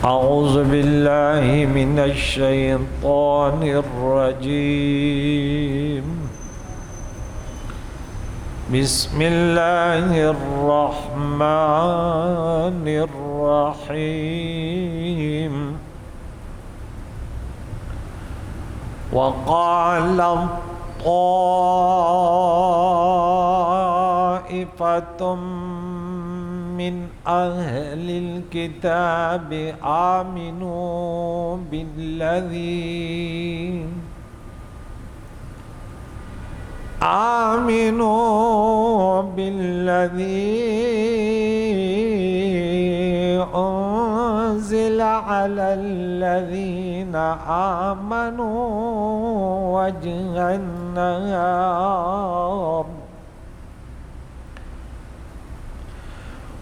اعوذ باللہ من الشیطان الرجیم بسم اللہ الرحمن الرحیم وقال طائفة من أهل الكتاب آمنوا بالذي أنزل على الذين آمنوا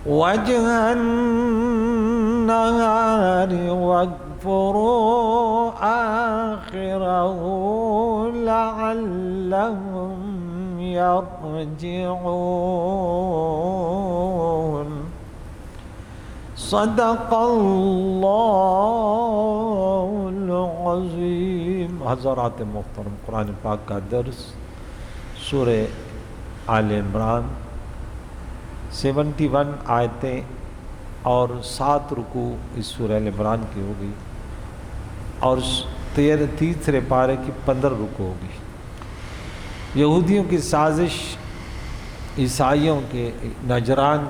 وجه النهار واكفروا آخره لعلهم يرجعون صدق اللہ العظیم۔ حضرات محترم، قرآن پاک کا درس سورہ آل عمران 71 آیتیں اور 7 رکوع اس سورہ آل عمران کی ہوگی، اور تیسرے پارے کی 15 رکوع ہوگی۔ یہودیوں کی سازش، عیسائیوں کے، نجران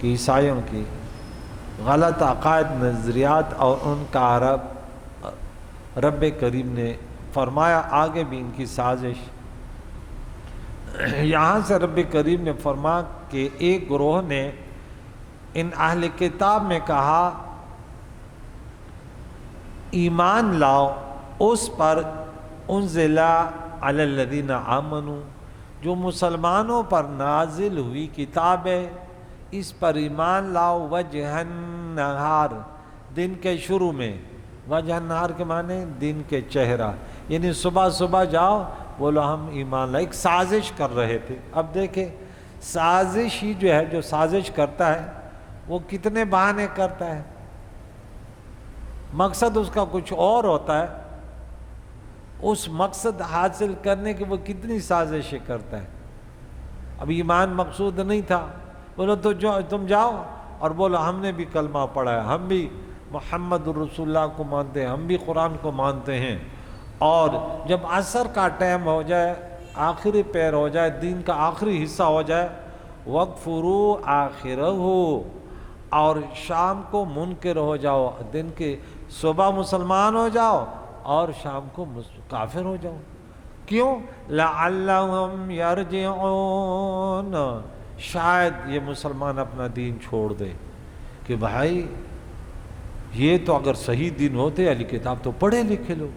کے عیسائیوں کی غلط عقائد، نظریات اور ان کا رب کریم نے فرمایا آگے بھی ان کی سازش۔ یہاں سے رب کریم نے فرمایا کہ ایک گروہ نے ان اہل کتاب میں کہا ایمان لاؤ اس پر انزل علی الذین آمنوا، جو مسلمانوں پر نازل ہوئی کتاب ہے، اس پر ایمان لاؤ وجہ النہار، دن کے شروع میں۔ وجہ النہار کے معنی دن کے چہرہ، یعنی صبح صبح جاؤ بولو ہم ایمان لائے۔ ایک سازش کر رہے تھے۔ اب دیکھیں سازش ہی جو ہے، جو سازش کرتا ہے وہ کتنے بہانے کرتا ہے، مقصد اس کا کچھ اور ہوتا ہے، اس مقصد حاصل کرنے کی وہ کتنی سازشیں کرتا ہے۔ اب ایمان مقصود نہیں تھا، بولو تو تم جاؤ اور بولو ہم نے بھی کلمہ پڑھا ہے، ہم بھی محمد رسول اللہ کو مانتے ہیں، ہم بھی قرآن کو مانتے ہیں، اور جب عصر کا ٹائم ہو جائے، آخری پیر ہو جائے، دین کا آخری حصہ ہو جائے، وَاغْفُرُوا آخِرَهُ، اور شام کو منکر ہو جاؤ، دن کے صبح مسلمان ہو جاؤ اور شام کو کافر ہو جاؤ۔ کیوں؟ لَعَلَّهُمْ يَرْجِعُونَ، شاید یہ مسلمان اپنا دین چھوڑ دے کہ بھائی یہ تو اگر صحیح دین ہوتے اہل کتاب تو پڑھے لکھے لوگ،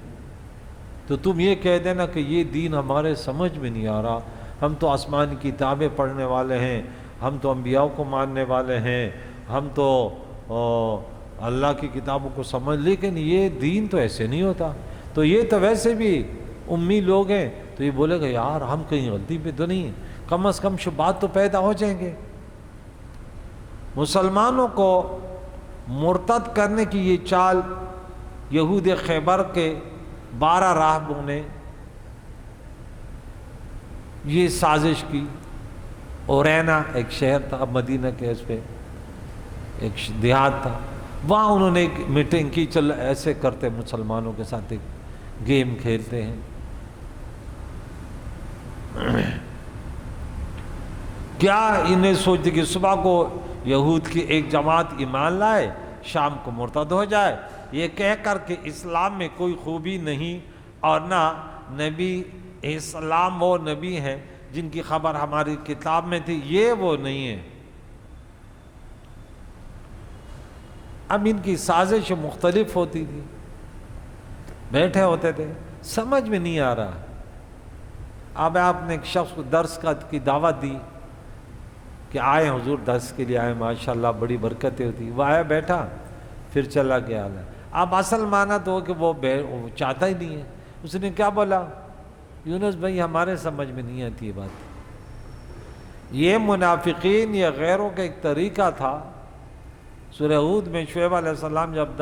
تو تم یہ کہہ دینا کہ یہ دین ہمارے سمجھ میں نہیں آ رہا، ہم تو آسمانی کتابیں پڑھنے والے ہیں، ہم تو انبیاء کو ماننے والے ہیں، ہم تو اللہ کی کتابوں کو سمجھ، لیکن یہ دین تو ایسے نہیں ہوتا، تو یہ تو ویسے بھی امی لوگ ہیں، تو یہ بولے گا یار ہم کہیں غلطی پہ تو نہیں ہیں، کم از کم شبہات تو پیدا ہو جائیں گے۔ مسلمانوں کو مرتد کرنے کی یہ چال یہود خیبر کے 12 راہبوں نے یہ سازش کی۔ اورینا ایک شہر تھا مدینہ کے اس پہ، ایک دیہات تھا، وہاں انہوں نے ایک میٹنگ کی، چل ایسے کرتے مسلمانوں کے ساتھ ایک گیم کھیلتے ہیں۔ کیا انہیں سوچتے کہ صبح کو یہود کی ایک جماعت ایمان لائے، شام کو مرتد ہو جائے، یہ کہہ کر کہ اسلام میں کوئی خوبی نہیں اور نہ نبی، اسلام وہ نبی ہیں جن کی خبر ہماری کتاب میں تھی، یہ وہ نہیں ہے۔ اب ان کی سازش مختلف ہوتی تھی، بیٹھے ہوتے تھے، سمجھ میں نہیں آ رہا۔ اب آپ نے ایک شخص کو درس کی دعوت دی کہ آئے حضور درس کے لیے آئے، ماشاءاللہ بڑی برکتیں ہوتی، وہ آیا بیٹھا پھر چلا گیا۔ اب اصل معنی تو کہ وہ چاہتا ہی نہیں ہے۔ اس نے کیا بولا؟ یونس بھائی ہمارے سمجھ میں نہیں آتی یہ بات۔ یہ منافقین یا غیروں کا ایک طریقہ تھا، سورہ ہود میں شعیب علیہ السلام جب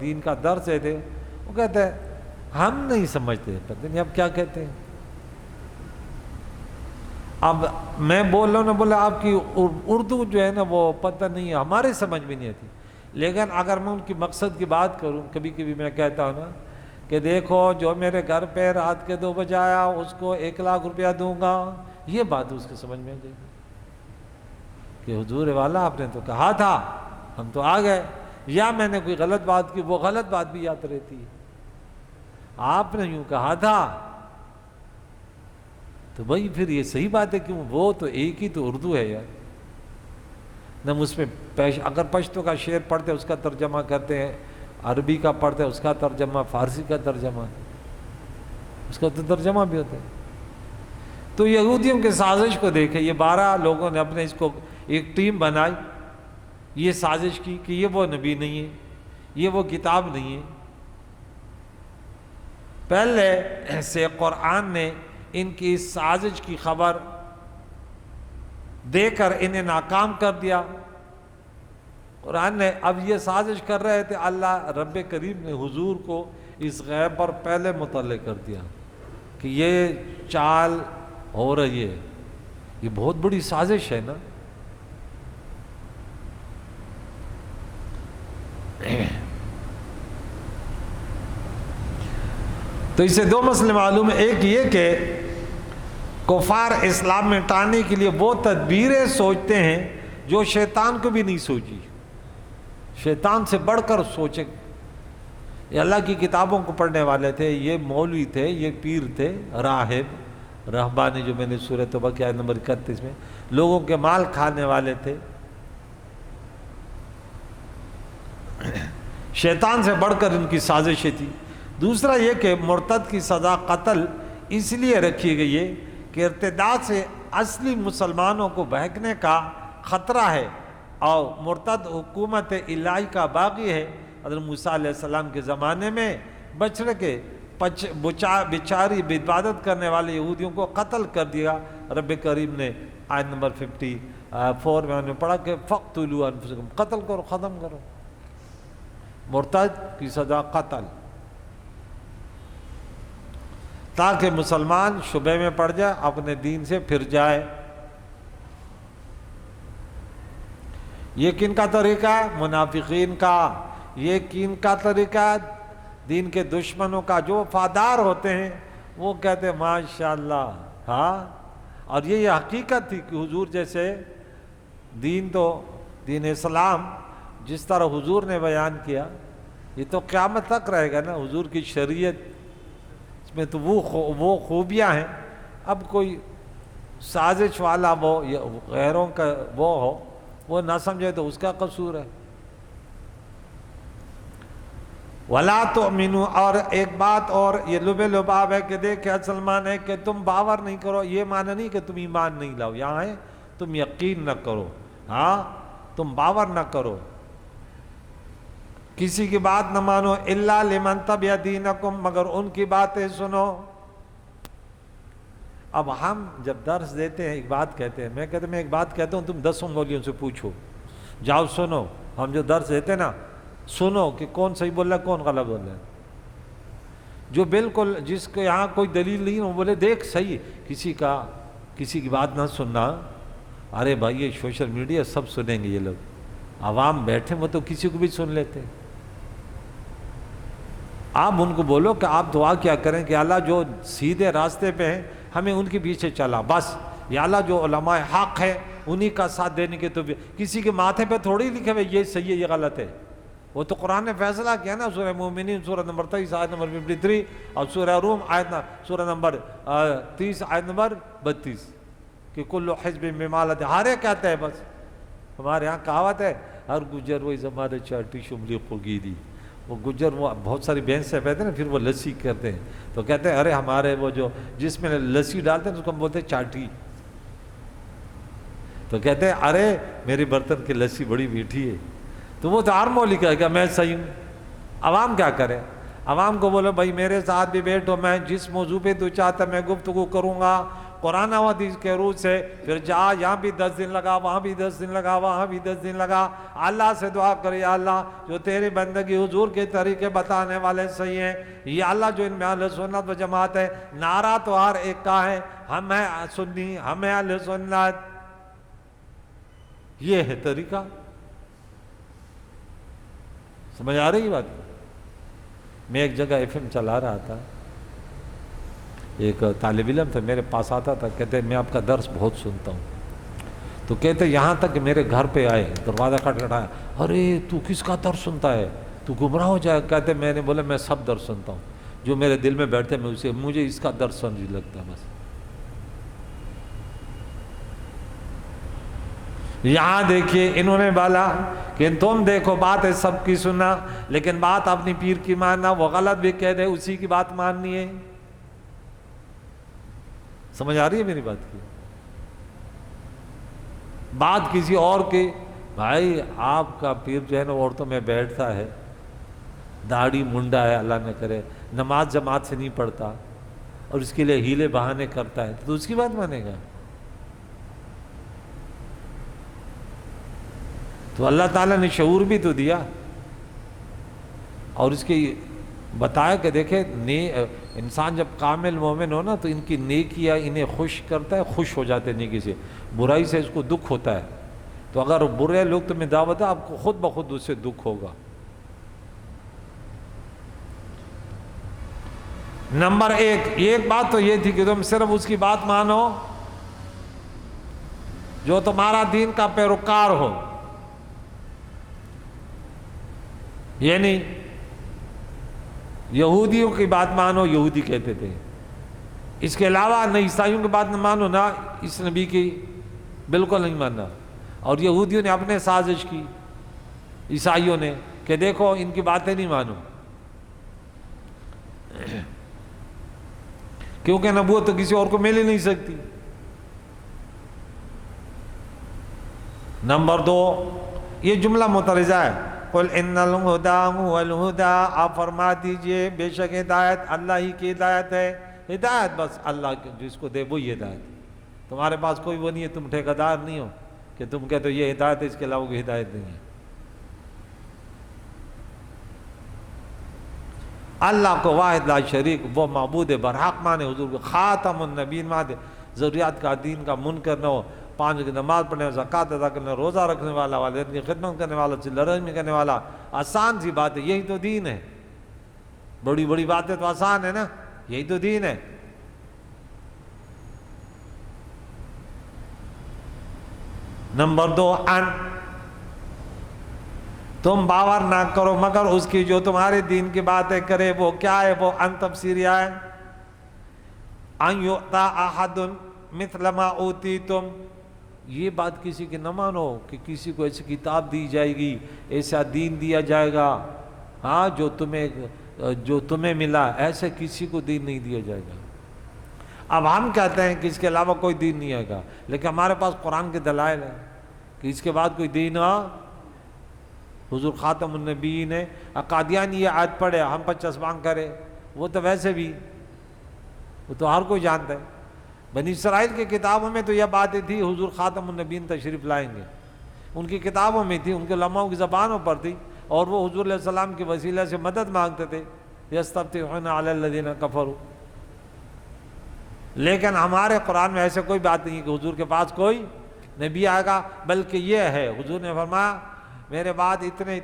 دین کا درس دیتے وہ کہتے ہیں ہم نہیں سمجھتے، پتہ نہیں اب کیا کہتے ہیں۔ اب میں بول رہا ہوں نا، بولا آپ کی اردو جو ہے نا وہ پتہ نہیں ہے، ہمارے سمجھ میں نہیں آتی، لیکن اگر میں ان کی مقصد کی بات کروں، کبھی کبھی میں کہتا ہوں نا کہ دیکھو جو میرے گھر پہ رات کے 2 بجے آیا اس کو 1,00,000 روپیہ دوں گا، یہ بات اس کے سمجھ میں آ جائے گی کہ حضور والا آپ نے تو کہا تھا، ہم تو آ گئے، یا میں نے کوئی غلط بات کی، وہ غلط بات بھی یاد رہتی ہے، آپ نے یوں کہا تھا، تو بھائی پھر یہ صحیح بات ہے، کیوں وہ تو ایک ہی تو اردو ہے یار، نہ اس میں اگر پشتو کا شعر پڑھتے اس کا ترجمہ کرتے ہیں، عربی کا پڑھتے اس کا ترجمہ، فارسی کا ترجمہ، اس کا تو ترجمہ بھی ہوتا ہے۔ تو یہودیوں کے سازش کو دیکھیں، یہ 12 لوگوں نے اپنے اس کو ایک ٹیم بنائی، یہ سازش کی کہ یہ وہ نبی نہیں ہے، یہ وہ کتاب نہیں ہے۔ پہلے سے قرآن نے ان کی اس سازش کی خبر دے کر انہیں ناکام کر دیا۔ قرآن نے اب یہ سازش کر رہے تھے، اللہ رب کریم نے حضور کو اس غیب پر پہلے مطلع کر دیا کہ یہ چال ہو رہی ہے، یہ بہت بڑی سازش ہے نا۔ تو اس سے 2 مسئلے معلوم ہے، ایک یہ کہ کفار اسلام میں ٹاننے کے لیے وہ تدبیریں سوچتے ہیں جو شیطان کو بھی نہیں سوچی، شیطان سے بڑھ کر سوچے۔ یہ اللہ کی کتابوں کو پڑھنے والے تھے، یہ مولوی تھے، یہ پیر تھے، راہب رہبانی، جو میں نے سورہ توبہ کی آیت نمبر 31 میں، لوگوں کے مال کھانے والے تھے۔ شیطان سے بڑھ کر ان کی سازشیں تھی۔ دوسرا یہ کہ مرتد کی سزا قتل اس لیے رکھی گئی ہے کہ ارتداد سے اصلی مسلمانوں کو بہکنے کا خطرہ ہے، اور مرتد حکومت الہی کا باغی ہے۔ حضرت موسیٰ علیہ السلام کے زمانے میں بچڑے کے بیچاری عبادت کرنے والے یہودیوں کو قتل کر دیا۔ رب کریم نے آیت نمبر 54 میں انہوں نے پڑھا کہ فَقْتُلُوا أَنفُسَكُمْ، قتل کرو، ختم کرو۔ مرتد کی سزا قتل، تاکہ مسلمان شبہ میں پڑ جائے، اپنے دین سے پھر جائے۔ یہ کن کا طریقہ ہے؟ منافقین کا۔ یہ کن کا طریقہ ہے؟ دین کے دشمنوں کا۔ جو وفادار ہوتے ہیں وہ کہتے ہیں ماشاءاللہ، ہاں، اور یہ حقیقت تھی کہ حضور جیسے دین اسلام جس طرح حضور نے بیان کیا، یہ تو قیامت تک رہے گا نا۔ حضور کی شریعت اس میں تو وہ خوبیاں ہیں۔ اب کوئی سازش والا وہ غیروں کا وہ نہ سمجھے تو اس کا قصور ہے۔ وَلَا تُؤْمِنُوا، اور ایک بات اور یہ لب لباب ہے کہ دیکھ اصل معنی ہے کہ تم باور نہیں کرو، یہ معنی نہیں کہ تم ایمان نہیں لاؤ، یہاں ہے تم یقین نہ کرو، ہاں تم باور نہ کرو، کسی کی بات نہ مانو، اِلَّا لِمَنْ تَبِعَ دِينَكُمْ، مگر ان کی باتیں سنو۔ اب ہم جب درس دیتے ہیں ایک بات کہتے ہیں، میں ایک بات کہتا ہوں، تم 10 مولویوں سے پوچھو، جاؤ سنو، ہم جو درس دیتے ہیں نا، سنو کہ کون صحیح بول رہا ہے کون غلط بول رہا ہے۔ جو بالکل جس کو یہاں کوئی دلیل نہیں وہ بولے دیکھ صحیح، کسی کی بات نہ سننا۔ ارے بھائی یہ سوشل میڈیا سب سنیں گے، یہ لوگ عوام بیٹھے وہ تو کسی کو بھی سن لیتے۔ آپ ان کو بولو کہ آپ دعا کیا کریں کہ اللہ جو سیدھے راستے پہ ہیں ہمیں ان کے پیچھے چلا، بس یا اللہ جو علماء حق ہے انہی کا ساتھ دینے کے، تو کسی کے ماتھے پہ تھوڑی لکھے ہوئے یہ صحیح ہے یہ غلط ہے۔ وہ تو قرآن نے فیصلہ کیا نا، سورہ مومنین سورہ نمبر 23 آیت نمبر 53 اور سورہ روم سورہ نمبر 30 آیت نمبر 32 کہ کل حزب بما لدیہم، ہارے کہتے ہیں۔ بس ہمارے ہاں کہاوت ہے، ہر گجر وہی زمانے چاٹی شملی خوگی دی۔ وہ گجر وہ بہت ساری بھینس سے پہتے ہیں نا، پھر وہ لسی کرتے ہیں تو کہتے ہیں ارے ہمارے وہ جو جس میں لسی ڈالتے ہیں اس کو ہم بولتے ہیں چاٹی، تو کہتے ہیں ارے میرے برتن کی لسی بڑی میٹھی ہے، تو وہ تو ہر مولوی کہے گا میں صحیح ہوں۔ عوام کیا کرے؟ عوام کو بولو بھائی میرے ساتھ بھی بیٹھو، میں جس موضوع پہ تو چاہتا میں گفتگو کروں گا قرآن و حدیث کے روح سے، پھر جا یہاں بھی 10 دن لگا، وہاں بھی 10 دن لگا، وہاں بھی 10 دن لگا، اللہ سے دعا کر یا اللہ جو تیری بندگی حضور کے طریقے بتانے والے صحیح ہیں، یا اللہ جو ان میں اہل سنت و جماعت ہے، نعرہ تو ہر ایک کا ہے، ہم ہیں سنی، ہم ہیں اہل سنت، یہ ہے طریقہ۔ سمجھ آ رہی بات؟ میں ایک جگہ ایف ایم چلا رہا تھا، ایک طالب علم تھا میرے پاس آتا تھا، کہتے میں آپ کا درس بہت سنتا ہوں، تو کہتے یہاں تک کہ میرے گھر پہ آئے، دروازہ کھٹکھٹایا، ارے تو کس کا درس سنتا ہے، تو گمراہ ہو جائے۔ کہتے میں نے بولا میں سب درس سنتا ہوں، جو میرے دل میں بیٹھتے میں مجھے اس کا درس سمجھ لگتا ہے بس۔ یہاں دیکھیے انہوں نے بولا کہ تم دیکھو بات ہے سب کی سننا، لیکن بات اپنی پیر کی ماننا، وہ غلط بھی کہہ دے اسی کی بات ماننی ہے۔ سمجھ آ رہی ہے میری بات کی؟ بات کسی اور کی، بھائی آپ کا پیر جو ہے نا عورتوں میں بیٹھتا ہے، داڑھی منڈا ہے اللہ نہ کرے، نماز جماعت سے نہیں پڑھتا اور اس کے لیے ہیلے بہانے کرتا ہے، تو اس کی بات مانے گا؟ تو اللہ تعالیٰ نے شعور بھی تو دیا اور اس کی بتایا کہ دیکھیں انسان جب کامل مومن ہو نا تو ان کی نیکیاں انہیں خوش کرتا ہے، خوش ہو جاتے ہیں نیکی سے، برائی سے اس کو دکھ ہوتا ہے، تو اگر برے لوگ تمہیں دعوت ہے آپ کو خود بخود اس سے دکھ ہوگا۔ نمبر ایک بات تو یہ تھی کہ تم صرف اس کی بات مانو جو تمہارا دین کا پیروکار ہو، یعنی یہودیوں کی بات مانو، یہودی کہتے تھے، اس کے علاوہ نہ عیسائیوں کی بات نہ مانو، نہ اس نبی کی، بالکل نہیں ماننا۔ اور یہودیوں نے اپنے سازش کی عیسائیوں نے کہ دیکھو ان کی باتیں نہیں مانو، کیونکہ نبوت تو کسی اور کو مل ہی نہیں سکتی۔ نمبر 2 یہ جملہ مترجہ ہے، قل ان الہدی هو الہدی، آپ فرما دیجئے بے شک ہدایت اللہ ہی کی ہدایت ہے، ہدایت بس اللہ جس کو دے وہی ہدایت، تمہارے پاس کوئی وہ نہیں ہے، تم ٹھیکیدار نہیں ہو کہ تم کہتے ہو یہ ہدایت ہے اس کے علاوہ کوئی ہدایت نہیں ہے۔ اللہ کو واحد لا شریک، وہ معبود برحق مانے، حضور کو خاتم النبیین مانے، ضروریات کا دین کا منکر نہ ہو، 5 کی نماز پڑھنے، زکوٰۃ ادا کرنے، روزہ رکھنے والا، والدین کی خدمت کرنے والا، صلہ رحمی کرنے والا، آسان سی بات ہے، یہی تو دین ہے۔ بڑی بڑی باتیں تو آسان ہے نا، یہی تو دین ہے۔ نمبر 2 تم باور نہ کرو مگر اس کی جو تمہارے دین کی باتیں کرے، وہ کیا ہے؟ وہ تفسیریہ ہے، ان یؤتی احد مثل ما اوتیتم، یہ بات کسی کی نہ مانو کہ کسی کو ایسی کتاب دی جائے گی، ایسا دین دیا جائے گا، ہاں جو تمہیں ملا، ایسے کسی کو دین نہیں دیا جائے گا۔ اب ہم کہتے ہیں کہ اس کے علاوہ کوئی دین نہیں آئے گا، لیکن ہمارے پاس قرآن کے دلائل ہیں کہ اس کے بعد کوئی دین حضور خاتم النبیین ہے۔ قادیانی یہ آیت پڑھے، ہم پر چسبان کرے، وہ تو ویسے بھی وہ تو ہر کوئی جانتا ہے، بنی اسرائیل کی کتابوں میں تو یہ باتیں تھی حضور خاتم النبیین تشریف لائیں گے، ان کی کتابوں میں تھی، ان کے علماؤں کی زبانوں پر تھی، اور وہ حضور علیہ السلام کے وسیلہ سے مدد مانگتے تھے، یستفتحون علی الذین کفروا۔ لیکن ہمارے قرآن میں ایسے کوئی بات نہیں کہ حضور کے پاس کوئی نبی آئے گا، بلکہ یہ ہے حضور نے فرمایا میرے بعد اتنے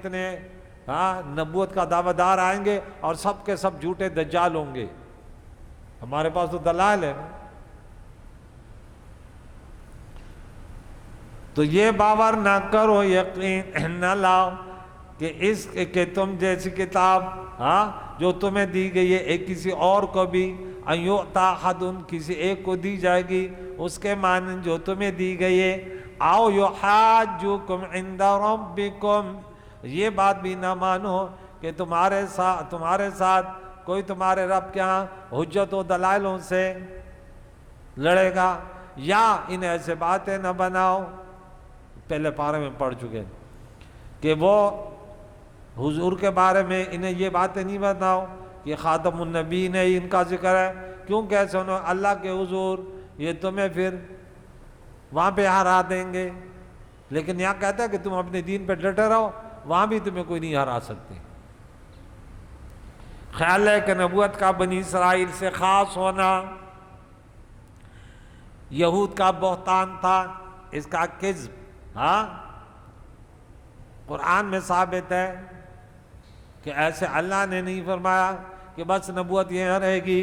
نبوت کا دعویٰ دار آئیں گے اور سب کے سب جھوٹے دجال ہوں گے۔ ہمارے پاس تو دلائل ہے نا۔ تو یہ باور نہ کرو، یقین نہ لاؤ کہ تم جیسی کتاب جو تمہیں دی گئی ہے ایک کسی اور کو بھی، ان یؤتی احد کسی ایک کو دی جائے گی اس کے مانند جو تمہیں دی گئی ہے، او یحاجوکم عند ربکم، یہ بات بھی نہ مانو کہ تمہارے ساتھ کوئی تمہارے رب کے ہاں حجت و دلائلوں سے لڑے گا، یا انہیں ایسے باتیں نہ بناؤ، پہلے پارے میں پڑھ چکے کہ وہ حضور کے بارے میں انہیں یہ باتیں نہیں بتاؤ کہ خاتم النبیین ہے، ان کا ذکر ہے، کیونکہ ایسے انہوں اللہ کے حضور یہ تمہیں پھر وہاں پہ ہرا دیں گے، لیکن یہاں کہتا ہے کہ تم اپنے دین پہ ڈٹے رہو، وہاں بھی تمہیں کوئی نہیں ہرا سکتے۔ خیال ہے کہ نبوت کا بنی اسرائیل سے خاص ہونا یہود کا بہتان تھا، اس کا کذب، قرآن میں ثابت ہے کہ ایسے اللہ نے نہیں فرمایا کہ بس نبوت یہاں رہے گی۔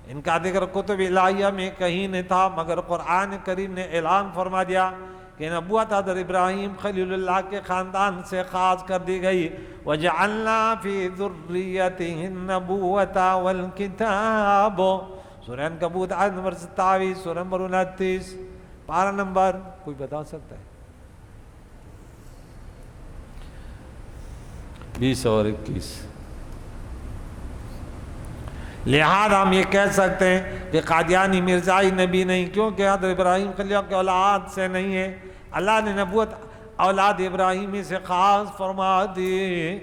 ان کا ذکر کتب الہیہ میں کہیں نہیں تھا، مگر قرآن کریم نے اعلان فرما دیا کہ نبوت حضرت ابراہیم خلیل اللہ کے خاندان سے خاص کر دی گئی۔ وَجَعَلْنَا فِي ذُرِّيَّتِهِ النَّبُوَّةَ وَالْكِتَابَ، سورہ عنکبوت آیت نمبر 27، سورہ نمبر 29، پارہ نمبر کوئی بتا سکتا ہے 20 اور 21۔ لہذا ہم یہ کہہ سکتے ہیں کہ قادیانی مرزائی نبی نہیں، کیونکہ حضرت ابراہیم خلیل کے اولاد سے نہیں ہے۔ اللہ نے نبوت اولاد ابراہیمی سے خاص فرما دی۔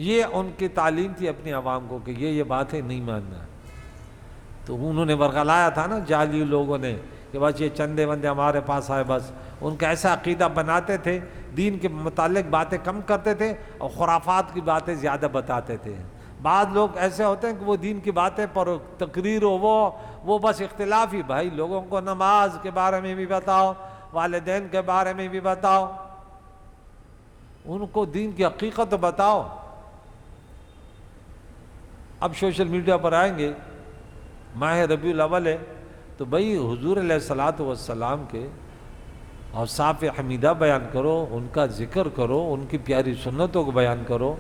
یہ ان کی تعلیم تھی اپنی عوام کو کہ یہ باتیں نہیں ماننا، تو انہوں نے ورغلایا تھا نا جعلی لوگوں نے کہ بس یہ چندے وندے ہمارے پاس آئے، بس ان کا ایسا عقیدہ بناتے تھے، دین کے متعلق باتیں کم کرتے تھے اور خرافات کی باتیں زیادہ بتاتے تھے۔ بعض لوگ ایسے ہوتے ہیں کہ وہ دین کی باتیں پر تقریر ہو وہ بس اختلافی، بھائی لوگوں کو نماز کے بارے میں بھی بتاؤ، والدین کے بارے میں بھی بتاؤ، ان کو دین کی حقیقت تو بتاؤ۔ اب سوشل میڈیا پر آئیں گے، ماہ ربیع الاول ہے تو بھائی حضور علیہ السلام کے اوصاف حمیدہ بیان کرو، ان کا ذکر کرو، ان کی پیاری سنتوں کو بیان کرو۔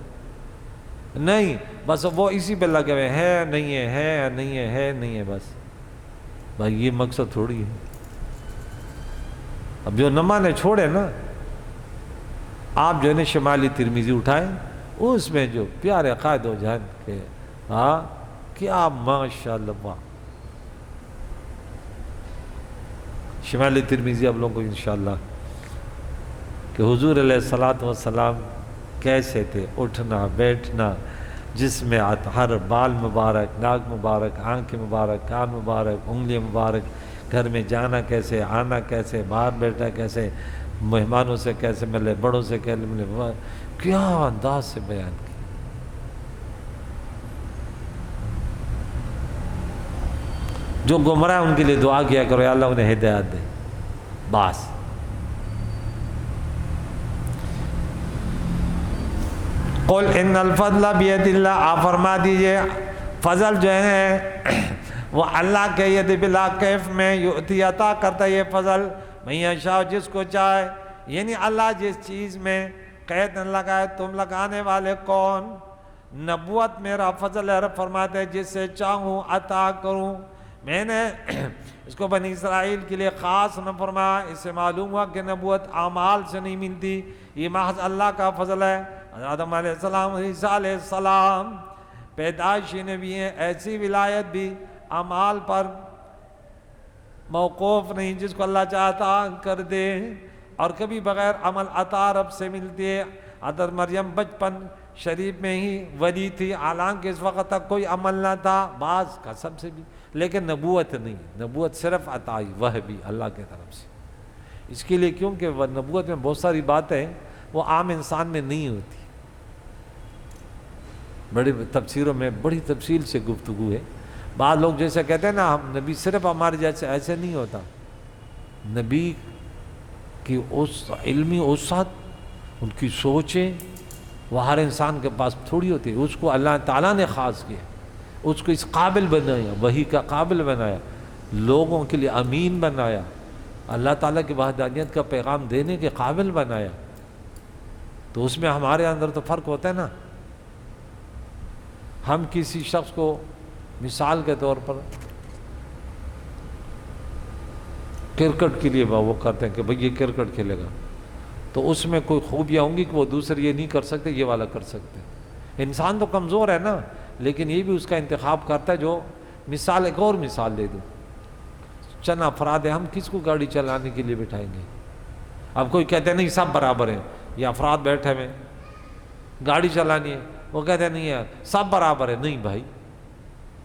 نہیں، بس وہ اسی پہ لگے ہوئے ہے نہیں ہے نہیں ہے نہیں ہے، بس بھائی یہ مقصد تھوڑی ہے۔ اب جو نہ مانے چھوڑے نا، آپ جو ہے شمالی ترمذی اٹھائیں، اس میں جو پیارے قائد ہو جان کے کیا ماشاءاللہ، شمالی ترمذی آپ لوگوں کو انشاءاللہ، کہ حضور علیہ السلام کیسے تھے، اٹھنا بیٹھنا، جس میں ہر بال مبارک، ناک مبارک، آنکھ مبارک، کان مبارک، انگلی مبارک، گھر میں جانا کیسے، آنا کیسے، باہر بیٹھا کیسے، مہمانوں سے کیسے ملے، بڑوں سے کیسے ملے، کیا انداز سے بیان کیا۔ جو گمراہ ان کے لیے دعا کیا کرو، یا اللہ انہیں ہدایت دے، بس۔ قل ان الفضل بید اللہ، آپ فرما دیجئے فضل جو ہے وہ اللہ کے ید بلا کیف میں یؤتی عطا کرتا ہے، یہ فضل من یشاء، جس کو چاہے، یعنی اللہ جس چیز میں قید نہ لگائے۔ تم لگانے والے کون؟ نبوت میرا فضل ہے، رب فرماتے ہیں جس سے چاہوں عطا کروں۔ میں نے اس کو بنی اسرائیل کے لیے خاص نہ فرمایا، اس سے معلوم ہوا کہ نبوت اعمال سے نہیں ملتی، یہ محض اللہ کا فضل ہے۔ آدم علیہ السلام، عیسیٰ علیہ السلام پیدائشی نبی ہیں، ایسی ولایت بھی اعمال پر موقوف نہیں، جس کو اللہ چاہتا کر دے، اور کبھی بغیر عمل عطا رب سے ملتی ہے۔ حضرت مریم بچپن شریف میں ہی ولی تھی، حالانکہ اس وقت تک کوئی عمل نہ تھا، بعض قسم سے بھی، لیکن نبوت نہیں، نبوت صرف عطائی وحی اللہ کی طرف سے۔ اس کے لیے کیونکہ وہ نبوت میں بہت ساری باتیں وہ عام انسان میں نہیں ہوتی، بڑی تفسیروں میں بڑی تفصیل سے گفتگو ہے۔ بعض لوگ جیسے کہتے ہیں نا ہم نبی صرف ہمارے جیسے، ایسے نہیں ہوتا۔ نبی کی اس علمی وسعت، ان کی سوچیں وہ ہر انسان کے پاس تھوڑی ہوتی ہے، اس کو اللہ تعالیٰ نے خاص کیا، اس کو اس قابل بنایا، وحی کا قابل بنایا، لوگوں کے لیے امین بنایا، اللہ تعالیٰ کی وحدانیت کا پیغام دینے کے قابل بنایا۔ تو اس میں ہمارے اندر تو فرق ہوتا ہے نا۔ ہم کسی شخص کو مثال کے طور پر کرکٹ کے لیے وہ کرتے ہیں کہ بھئی یہ کرکٹ کھیلے گا، تو اس میں کوئی خوبیاں ہوں گی کہ وہ دوسرے یہ نہیں کر سکتے، یہ والا کر سکتے۔ انسان تو کمزور ہے نا، لیکن یہ بھی اس کا انتخاب کرتا ہے۔ جو مثال، ایک اور مثال دے دوں، چند افراد ہیں، ہم کس کو گاڑی چلانے کے لیے بٹھائیں گے؟ اب کوئی کہتے ہیں نہیں سب برابر ہیں، یہ افراد بیٹھے ہوئے گاڑی چلانی ہے، وہ کہتے ہیں نہیں ہے سب برابر ہے۔ نہیں بھائی،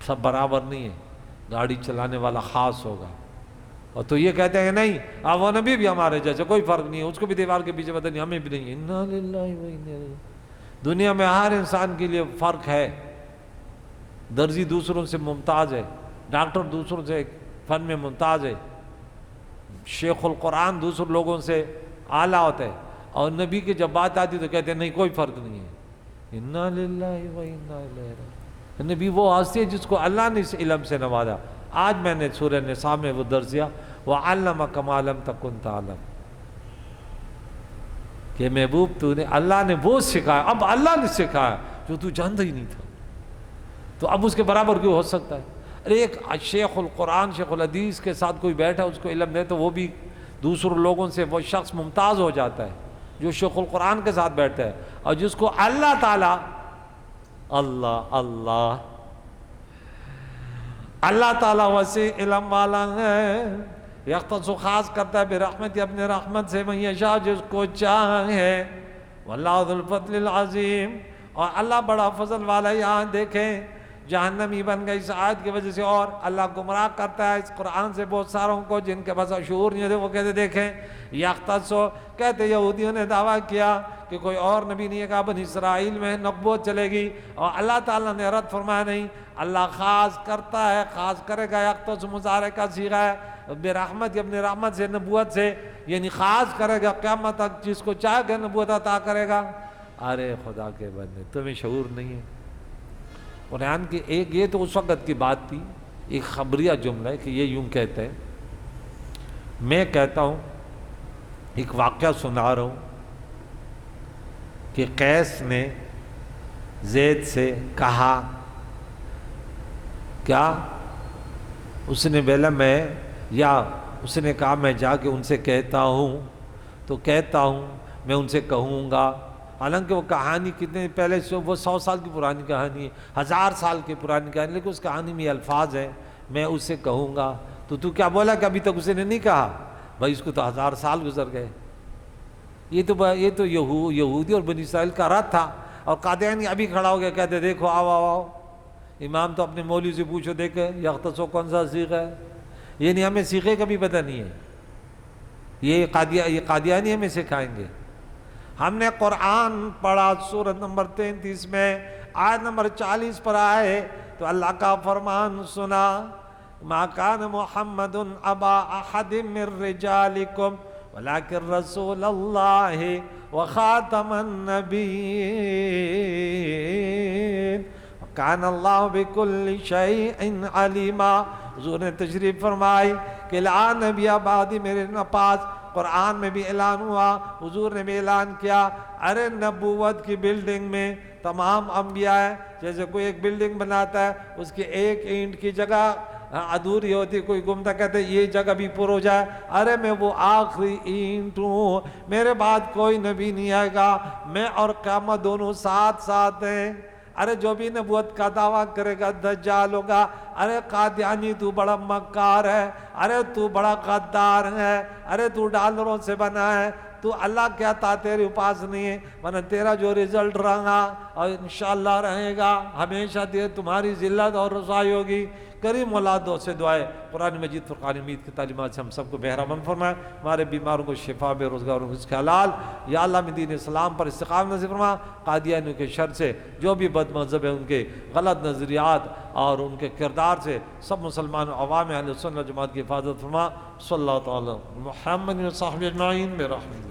سب برابر نہیں ہے۔ گاڑی چلانے والا خاص ہوگا. اور تو یہ کہتے ہیں نہیں اب وہ نبی بھی ہمارے جیسے کوئی فرق نہیں ہے, اس کو بھی دیوار کے پیچھے پتہ نہیں, ہمیں بھی نہیں. انا للہ و انا الیہ. دنیا میں ہر انسان کے لیے فرق ہے. درزی دوسروں سے ممتاز ہے, ڈاکٹر دوسروں سے فن میں ممتاز ہے, شیخ القرآن دوسرے لوگوں سے اعلیٰ ہوتا ہے, اور نبی کی جب بات آتی تو کہتے ہیں نہیں کوئی فرق نہیں ہے. انا للہ و انا الیہ راجعون. نبی وہ ہستی ہے جس کو اللہ نے اس علم سے نوازا. آج میں نے سورہ نساء میں وہ درس دیا, وَعَلَّمَكَ مَا لَمْ تَكُنْ تَعْلَمُ, کہ محبوب تو نے, اللہ نے وہ سکھایا, اب اللہ نے سکھایا جو تو جانتا ہی نہیں تھا, تو اب اس کے برابر کیوں ہو سکتا ہے؟ ارے ایک شیخ القرآن شیخ الحدیث کے ساتھ کوئی بیٹھا اس کو علم دے تو وہ بھی دوسروں لوگوں سے وہ شخص ممتاز ہو جاتا ہے جو شیخ القرآن کے ساتھ بیٹھتا ہے. اور جس کو اللہ تعالیٰ اللہ تعالیٰ وسیع علم والا ہے, یختص خاص کرتا ہے برحمت اپنے رحمت سے من یشاء جس کو چاہے, واللہ ذو الفضل العظیم. اور اللہ بڑا فضل والا. یہاں دیکھیں جہنمی بن گئی اس آیت کی وجہ سے, اور اللہ گمراہ کرتا ہے اس قرآن سے بہت ساروں کو جن کے پاس شعور نہیں تھے. وہ کہتے دیکھیں یختص, کہتے یہودیوں نے دعویٰ کیا کہ کوئی اور نبی نہیں ہے, کہا بنی اسرائیل میں نبوت چلے گی, اور اللہ تعالیٰ نے رد فرمایا نہیں, اللہ خاص کرتا ہے, خاص کرے گا. یختص مضارع کا صیغہ ہے, برحمت اپنے رحمت سے نبوت سے, یعنی خاص کرے گا قیامت تک جس کو چاہے گا نبوت عطا کرے گا. ارے خدا کے بندے تمہیں شعور نہیں ہے. قرآن کی ایک یہ تو اس وقت کی بات تھی, ایک خبریہ جملہ ہے کہ یہ یوں کہتے ہیں. میں کہتا ہوں ایک واقعہ سنا رہا ہوں کہ قیس نے زید سے کہا کیا, اس نے بولا میں, یا اس نے کہا میں جا کے ان سے کہتا ہوں, تو کہتا ہوں میں ان سے کہوں گا. حالانکہ وہ کہانی کتنے پہلے سے, وہ 100 سال کی پرانی کہانی ہے, 1000 سال کی پرانی کہانی, لیکن اس کہانی میں الفاظ ہیں, میں اس سے کہوں گا. تو کیا بولا کہ ابھی تک اسے نے نہیں کہا؟ بھائی اس کو تو 1000 سال گزر گئے. یہ تو یہودی اور بنی اسرائیل کا رد تھا. اور قادیانی ابھی کھڑا ہو گیا, کہتے دیکھو آؤ امام تو اپنے مولوی سے پوچھو دیکھے یختص کون سا صیغہ ہے. یہ نہیں, ہمیں صیغے کا بھی پتہ نہیں ہے. یہ قادیانی ہمیں سکھائیں گے. ہم نے قرآن پڑھا سورۃ نمبر 33 میں آیت نمبر 40 پر آئے تو اللہ کا فرمان سنا, ما کان محمد ابا احد من رجالکم ولکن رسول اللہ وخاتم النبیین وکان اللہ بکل شیء علیما. حضور نے تشریف فرمائی کہ لا نبی بعدی میرے پاس. قرآن میں بھی اعلان ہوا, حضور نے بھی اعلان کیا, ارے نبوت کی بلڈنگ میں تمام انبیاء ہیں. جیسے کوئی ایک بلڈنگ بناتا ہے, اس کی ایک اینٹ کی جگہ ادھوری ہوتی, کوئی گمتا, کہتے یہ جگہ بھی پر ہو جائے. ارے میں وہ آخری اینٹ ہوں, میرے بعد کوئی نبی نہیں آئے گا, میں اور قیامت دونوں ساتھ ساتھ ہیں. ارے جو بھی نبوت کا دعویٰ کرے گا دجال ہوگا. ارے قادیانی تو بڑا مکار ہے, ارے تو بڑا غدار ہے, ارے تو ڈالروں سے بنا ہے, تو اللہ کہتا تیرے پاس نہیں ہے, ورنہ تیرا جو رزلٹ رہا اور انشاءاللہ رہے گا ہمیشہ تمہاری ذلت اور رسوائی ہوگی. کریم اولاد سے دعائے قرآن مجید فرقان حمید کی تعلیمات سے ہم سب کو بہرامند فرمائے, ہمارے بیماروں کو شفا, بے روزگاروں کو رزق حلال. یا اللہ میں دین اسلام پر استقامت نصیب فرما. قادیانیوں کے شر سے جو بھی بد مذہب ہیں ان کے غلط نظریات اور ان کے کردار سے سب مسلمان عوام اہل سنت جماعت کی حفاظت فرما. صلی اللہ تعالی محمد و صحبہ اجمعین برحمتہ.